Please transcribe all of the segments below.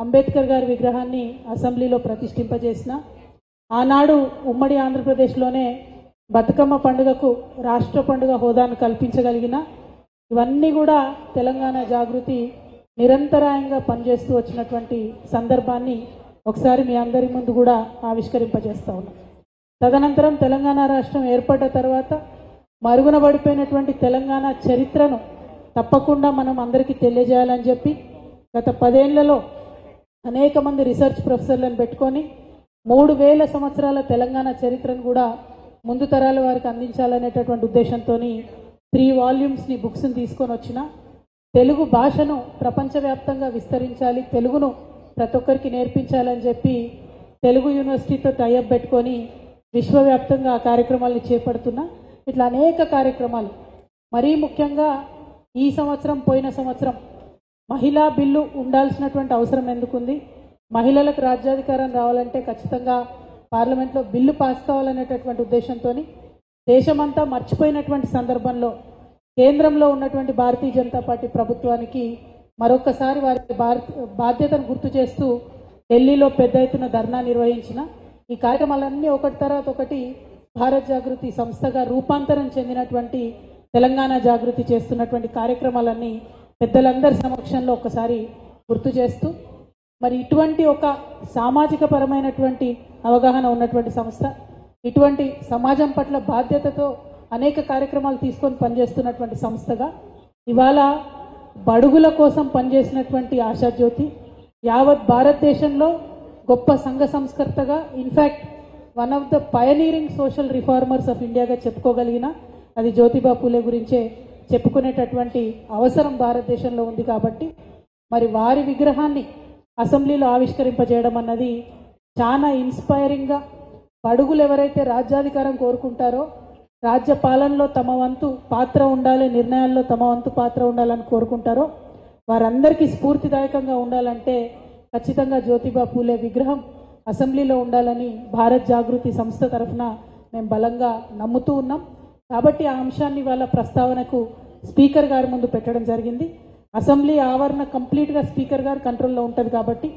అంబేద్కర్ గారి విగ్రహాన్ని అసెంబ్లీలో ప్రతిష్ఠింపజేసిన ఆనాడు ఉమ్మడి ఆంధ్రప్రదేశ్లోనే బతుకమ్మ పండుగకు రాష్ట్ర పండుగ హోదాను కల్పించగలిగిన ఇవన్నీ కూడా తెలంగాణ జాగృతి నిరంతరాయంగా పనిచేస్తూ వచ్చినటువంటి సందర్భాన్ని ఒకసారి మీ అందరి ముందు కూడా ఆవిష్కరింపజేస్తా ఉన్నాం. తదనంతరం తెలంగాణ రాష్ట్రం ఏర్పడ్డ తర్వాత మరుగున పడిపోయినటువంటి తెలంగాణ చరిత్రను తప్పకుండా మనం అందరికీ తెలియజేయాలని చెప్పి గత 10 ఏళ్లలో అనేక మంది రీసెర్చ్ ప్రొఫెసర్లను పెట్టుకొని 3000 సంవత్సరాల తెలంగాణ చరిత్రను కూడా ముందు తరాల వారికి అందించాలనేటటువంటి ఉద్దేశంతో 3 వాల్యూమ్స్ని బుక్స్ని తీసుకొని వచ్చిన తెలుగు భాషను ప్రపంచవ్యాప్తంగా విస్తరించాలి, తెలుగును ప్రతి ఒక్కరికి నేర్పించాలని చెప్పి తెలుగు యూనివర్సిటీతో టైఅప్ పెట్టుకొని విశ్వవ్యాప్తంగా ఆ కార్యక్రమాలను చేపడుతున్నా. ఇట్లా అనేక కార్యక్రమాలు, మరీ ముఖ్యంగా ఈ సంవత్సరం పోయిన సంవత్సరం మహిళా బిల్లు ఉండాల్సినటువంటి అవసరం ఎందుకుంది, మహిళలకు రాజ్యాధికారం రావాలంటే ఖచ్చితంగా పార్లమెంట్లో బిల్లు పాస్ కావాలనేటటువంటి ఉద్దేశంతో దేశమంతా మర్చిపోయినటువంటి సందర్భంలో కేంద్రంలో ఉన్నటువంటి భారతీయ జనతా పార్టీ ప్రభుత్వానికి మరొకసారి వారి బాధ్యతను గుర్తు చేస్తూ ఢిల్లీలో పెద్ద ఎత్తున ధర్నా నిర్వహించిన ఈ కార్యక్రమాలన్నీ ఒకటి తర్వాత ఒకటి భారత్ జాగృతి సంస్థగా రూపాంతరం చెందినటువంటి తెలంగాణ జాగృతి చేస్తున్నటువంటి కార్యక్రమాలన్నీ పెద్దలందరి సమక్షంలో ఒకసారి గుర్తు చేస్తూ, మరి ఇటువంటి ఒక సామాజిక పరమైనటువంటి అవగాహన ఉన్నటువంటి సంస్థ, ఇటువంటి సమాజం పట్ల బాధ్యతతో అనేక కార్యక్రమాలు తీసుకొని పనిచేస్తున్నటువంటి సంస్థగా ఇవాళ బడుగుల కోసం పనిచేసినటువంటి ఆశాజ్యోతి యావత్ భారతదేశంలో గొప్ప సంఘ సంస్కర్తగా, in fact one of the pioneering social reformers of ఇండియాగా చెప్పుకోగలిగిన అది జ్యోతిబా పూలే గురించే చెప్పుకునేటటువంటి అవసరం భారతదేశంలో ఉంది. కాబట్టి మరి వారి విగ్రహాన్ని అసెంబ్లీలో ఆవిష్కరింపజేయడం అన్నది చాలా ఇన్స్పైరింగ్గా, బడుగులు ఎవరైతే రాజ్యాధికారం కోరుకుంటారో, రాజ్య పాలనలో తమ వంతు పాత్ర ఉండాలి, నిర్ణయాల్లో తమ వంతు పాత్ర ఉండాలని కోరుకుంటారో వారందరికీ స్ఫూర్తిదాయకంగా ఉండాలంటే ఖచ్చితంగా జ్యోతిబా పూలే విగ్రహం అసెంబ్లీలో ఉండాలని భారత్ జాగృతి సంస్థ తరఫున మేము బలంగా నమ్ముతూ ఉన్నాం. కాబట్టి ఆ అంశాన్ని వాళ్ళ ప్రస్తావనకు స్పీకర్ గారి ముందు పెట్టడం జరిగింది. అసెంబ్లీ ఆవరణ కంప్లీట్గా స్పీకర్ గారి కంట్రోల్లో ఉంటుంది కాబట్టి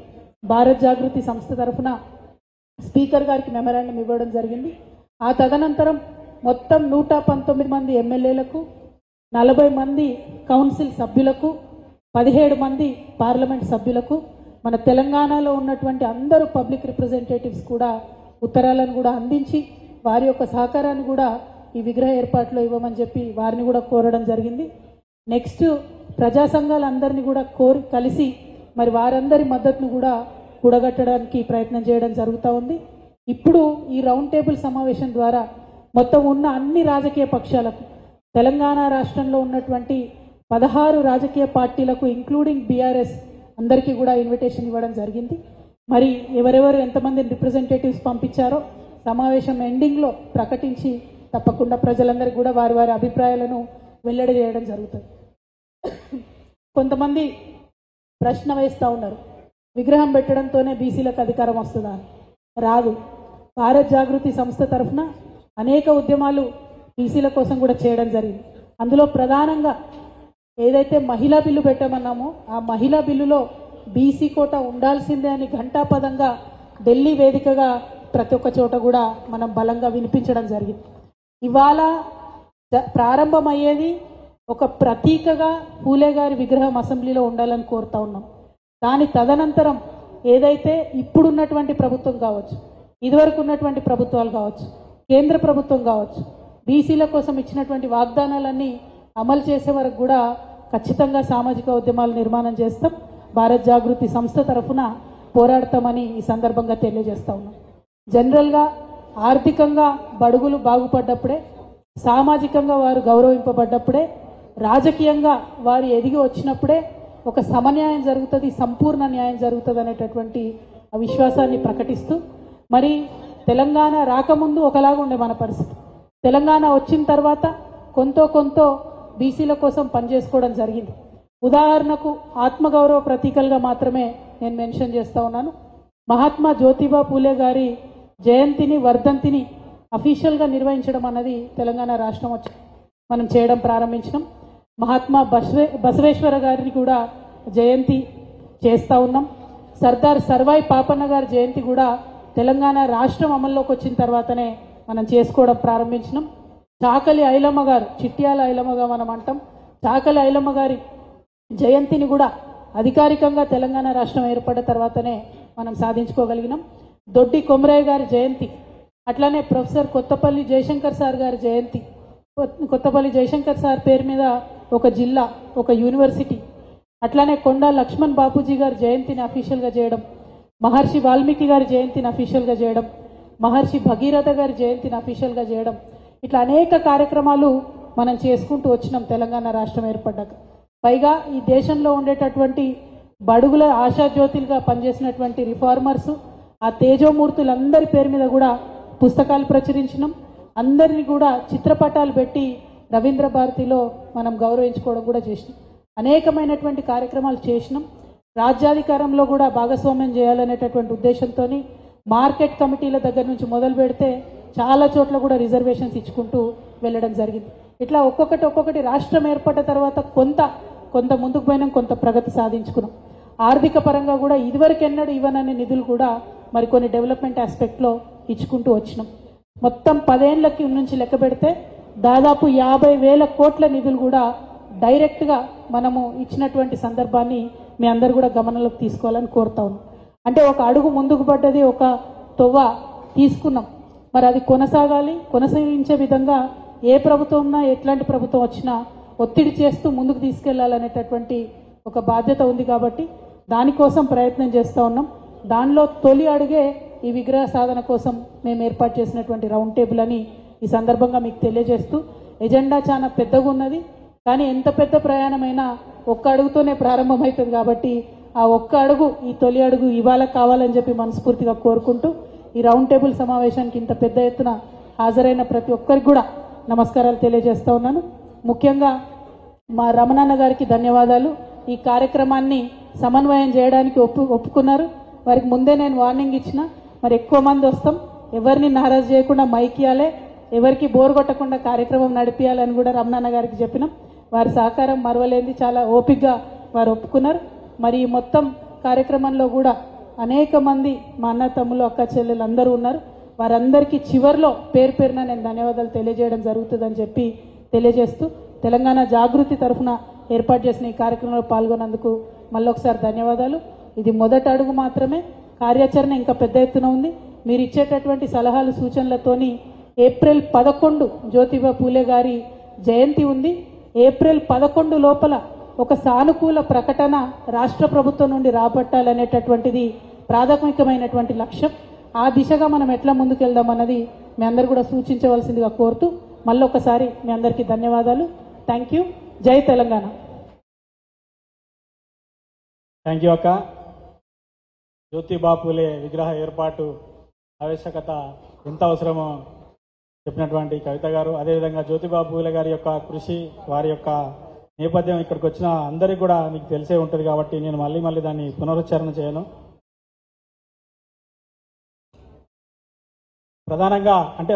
భారత్ జాగృతి సంస్థ తరఫున స్పీకర్ గారికి మెమరాండం ఇవ్వడం జరిగింది. ఆ తదనంతరం మొత్తం 119 మంది ఎమ్మెల్యేలకు, 40 మంది కౌన్సిల్ సభ్యులకు, 17 మంది పార్లమెంట్ సభ్యులకు, మన తెలంగాణలో ఉన్నటువంటి అందరూ పబ్లిక్ రిప్రజెంటేటివ్స్ కూడా ఉత్తరాలను కూడా అందించి వారి యొక్క సహకారాన్ని కూడా ఈ విగ్రహ ఏర్పాట్లో ఇవ్వమని చెప్పి వారిని కూడా కోరడం జరిగింది. నెక్స్ట్ ప్రజా సంఘాలందరినీ కూడా కలిసి మరి వారందరి మద్దతును కూడా కూడగట్టడానికి ప్రయత్నం చేయడం జరుగుతూ ఉంది. ఇప్పుడు ఈ రౌండ్ టేబుల్ సమావేశం ద్వారా మొత్తం ఉన్న అన్ని రాజకీయ పక్షాలకు, తెలంగాణ రాష్ట్రంలో ఉన్నటువంటి 16 రాజకీయ పార్టీలకు ఇంక్లూడింగ్ బీఆర్ఎస్ అందరికీ కూడా ఇన్విటేషన్ ఇవ్వడం జరిగింది. మరి ఎవరెవరు ఎంతమంది రిప్రజెంటేటివ్స్ పంపించారో సమావేశం ఎండింగ్లో ప్రకటించి తప్పకుండా ప్రజలందరికీ కూడా వారి వారి అభిప్రాయాలను వెల్లడి చేయడం జరుగుతుంది. కొంతమంది ప్రశ్న వేస్తూ ఉన్నారు, విగ్రహం పెట్టడంతోనే బీసీలకు అధికారం వస్తుందా? రాదు. భారత్ జాగృతి సంస్థ తరఫున అనేక ఉద్యమాలు బీసీల కోసం కూడా చేయడం జరిగింది. అందులో ప్రధానంగా ఏదైతే మహిళా బిల్లు పెట్టామన్నామో ఆ మహిళా బిల్లులో బీసీ కోట ఉండాల్సిందే అని ఘంటాపదంగా ఢిల్లీ వేదికగా ప్రతి ఒక్క చోట కూడా మనం బలంగా వినిపించడం జరిగింది. ఇవాళ ప్రారంభమయ్యేది ఒక ప్రతీకగా పూలే గారి విగ్రహం అసెంబ్లీలో ఉండాలని కోరుతా ఉన్నాం. దాని తదనంతరం ఏదైతే ఇప్పుడున్నటువంటి ప్రభుత్వం కావచ్చు, ఇదివరకు ఉన్నటువంటి ప్రభుత్వాలు కావచ్చు, కేంద్ర ప్రభుత్వం కావచ్చు, బీసీల కోసం ఇచ్చినటువంటి వాగ్దానాలన్నీ అమలు చేసే వరకు కూడా ఖచ్చితంగా సామాజిక ఉద్యమాలు నిర్మాణం చేస్తాం. భారత్ జాగృతి సంస్థ తరఫున పోరాడతామని ఈ సందర్భంగా తెలియజేస్తా ఉన్నాం. జనరల్గా ఆర్థికంగా బడుగులు బాగుపడ్డప్పుడే, సామాజికంగా వారు గౌరవింపబడ్డప్పుడే, రాజకీయంగా వారు ఎదిగి వచ్చినప్పుడే ఒక సమన్యాయం జరుగుతుంది, సంపూర్ణ న్యాయం జరుగుతుంది అనేటటువంటి విశ్వాసాన్ని ప్రకటిస్తూ, మరి తెలంగాణ రాకముందు ఒకలాగా ఉండే మన పరిస్థితి, తెలంగాణ వచ్చిన తర్వాత కొంత బీసీల కోసం పనిచేసుకోవడం జరిగింది. ఉదాహరణకు ఆత్మగౌరవ ప్రతీకలుగా మాత్రమే నేను మెన్షన్ చేస్తూ ఉన్నాను. మహాత్మా జ్యోతిబా పూలే గారి జయంతిని, వర్ధంతిని అఫీషియల్గా నిర్వహించడం అన్నది తెలంగాణ రాష్ట్రం వచ్చి మనం చేయడం ప్రారంభించినాం. మహాత్మా బసవేశ్వర గారిని కూడా జయంతి చేస్తూ ఉన్నాం. సర్దార్ సర్వాయి పాపన్న గారి జయంతి కూడా తెలంగాణ రాష్ట్రం అమల్లోకి వచ్చిన తర్వాతనే మనం చేసుకోవడం ప్రారంభించినాం. చాకలి ఐలమ్మ గారు, చిట్యాల ఐలమ్మగా మనం అంటాం, చాకలి ఐలమ్మ గారి జయంతిని కూడా అధికారికంగా తెలంగాణ రాష్ట్రం ఏర్పడిన తర్వాతనే మనం సాధించుకోగలిగినాం. దొడ్డి కొమరయ్య గారి జయంతి, అట్లానే ప్రొఫెసర్ కొత్తపల్లి జయశంకర్ సార్ గారి జయంతి, కొత్తపల్లి జయశంకర్ సార్ పేరు మీద ఒక జిల్లా, ఒక యూనివర్సిటీ, అట్లానే కొండా లక్ష్మణ్ బాపూజీ గారి జయంతిని అఫీషియల్గా చేయడం, మహర్షి వాల్మీకి గారి జయంతిని అఫీషియల్గా చేయడం, మహర్షి భగీరథ గారి జయంతిని అఫీషియల్గా చేయడం, ఇట్లా అనేక కార్యక్రమాలు మనం చేసుకుంటూ వచ్చినాం తెలంగాణ రాష్ట్రం ఏర్పడ్డాక. పైగా ఈ దేశంలో ఉండేటటువంటి బడుగుల ఆశాజ్యోతులుగా పనిచేసినటువంటి రిఫార్మర్స్, ఆ తేజోమూర్తులందరి పేరు మీద కూడా పుస్తకాలు ప్రచురించినాం. అందరినీ కూడా చిత్రపటాలు పెట్టి రవీంద్ర భారతిలో మనం గౌరవించుకోవడం కూడా చేసినాం. అనేకమైనటువంటి కార్యక్రమాలు చేసినాం. రాజ్యాధికారంలో కూడా భాగస్వామ్యం చేయాలనేటటువంటి ఉద్దేశంతో మార్కెట్ కమిటీల దగ్గర నుంచి మొదలు పెడితే చాలా చోట్ల కూడా రిజర్వేషన్స్ ఇచ్చుకుంటూ వెళ్ళడం జరిగింది. ఇట్లా ఒక్కొక్కటి రాష్ట్రం ఏర్పడ్డ తర్వాత కొంత ముందుకు పోయినాం, కొంత ప్రగతి సాధించుకున్నాం. ఆర్థిక పరంగా కూడా ఇదివరకు ఎన్నడూ ఇవ్వననే నిధులు కూడా మరికొన్ని డెవలప్మెంట్ ఆస్పెక్ట్లో ఇచ్చుకుంటూ వచ్చినాం. మొత్తం 10 ఏళ్లకి నుంచి లెక్క పెడితే దాదాపు 50,000 కోట్ల నిధులు కూడా డైరెక్ట్గా మనము ఇచ్చినటువంటి సందర్భాన్ని మీ అందరు కూడా గమనంలోకి తీసుకోవాలని కోరుతా ఉన్నాం. అంటే ఒక అడుగు ముందుకు పడ్డది, ఒక తొవ్వ తీసుకున్నాం. మరి అది కొనసాగించే విధంగా ఏ ప్రభుత్వం ఉన్నా, ఎట్లాంటి ప్రభుత్వం వచ్చినా ఒత్తిడి చేస్తూ ముందుకు తీసుకెళ్లాలనేటటువంటి ఒక బాధ్యత ఉంది. కాబట్టి దానికోసం ప్రయత్నం చేస్తూ ఉన్నాం. దానిలో తొలి అడుగే ఈ విగ్రహ సాధన కోసం మేము ఏర్పాటు చేసినటువంటి రౌండ్ టేబుల్ అని ఈ సందర్భంగా మీకు తెలియజేస్తూ, ఎజెండా చాలా పెద్దగా ఉన్నది, కానీ ఎంత పెద్ద ప్రయాణమైనా ఒక్క అడుగుతోనే ప్రారంభమవుతుంది. కాబట్టి ఆ ఒక్క అడుగు, ఈ తొలి అడుగు ఇవాళ కావాలని చెప్పి మనస్ఫూర్తిగా కోరుకుంటూ, ఈ రౌండ్ టేబుల్ సమావేశానికి ఇంత పెద్ద ఎత్తున హాజరైన ప్రతి ఒక్కరికి కూడా నమస్కారాలు తెలియజేస్తూ ఉన్నాను. ముఖ్యంగా మా రమణన్న గారికి ధన్యవాదాలు. ఈ కార్యక్రమాన్ని సమన్వయం చేయడానికి ఒప్పుకున్నారు. వారికి ముందే నేను వార్నింగ్ ఇచ్చిన, మరి ఎక్కువ మంది వస్తాం, ఎవరిని నారాజు చేయకుండా మైక్ ఇవ్వాలి, ఎవరికి బోర్ కొట్టకుండా కార్యక్రమం నడిపించాలని కూడా రమణన్న గారికి చెప్పినాం. వారి సహకారం మరవలేంది, చాలా ఓపికగా వారు ఒప్పుకున్నారు. మరి ఈ మొత్తం కార్యక్రమంలో కూడా అనేక మంది మా అన్న తమ్ములు, అక్క చెల్లెలు అందరూ ఉన్నారు. వారందరికీ చివరిలో పేరున నేను ధన్యవాదాలు తెలియజేయడం జరుగుతుందని చెప్పి తెలియజేస్తూ, తెలంగాణ జాగృతి తరఫున ఏర్పాటు చేసిన ఈ కార్యక్రమంలో పాల్గొన్నందుకు మళ్ళొకసారి ధన్యవాదాలు. ఇది మొదటి అడుగు మాత్రమే, కార్యాచరణ ఇంకా పెద్ద ఎత్తున ఉంది. మీరు ఇచ్చేటటువంటి సలహాలు సూచనలతోని ఏప్రిల్ 11 జ్యోతిబా పూలే గారి జయంతి ఉంది. ఏప్రిల్ 11 లోపల ఒక సానుకూల ప్రకటన రాష్ట్ర ప్రభుత్వం నుండి రాబట్టాలనేటటువంటిది ప్రాథమికమైనటువంటి లక్ష్యం. ఆ దిశగా మనం ఎట్లా ముందుకెళ్దామన్నది మీ అందరు కూడా సూచించవలసిందిగా కోరుతూ మళ్ళొకసారి మీ అందరికీ ధన్యవాదాలు. Thank you. జై తెలంగాణ. థ్యాంక్ యూ అక్క. జ్యోతిబా పూలే విగ్రహ ఏర్పాటు ఆవశ్యకత ఎంత అవసరమో చెప్పినటువంటి కవిత గారు, అదేవిధంగా జ్యోతిబా పూలే గారి యొక్క కృషి, వారి యొక్క నేపథ్యం ఇక్కడికి వచ్చిన అందరికీ కూడా మీకు తెలిసే ఉంటుంది. కాబట్టి నేను మళ్ళీ దాన్ని పునరుచ్చారణ చేయను. ప్రధానంగా అంటే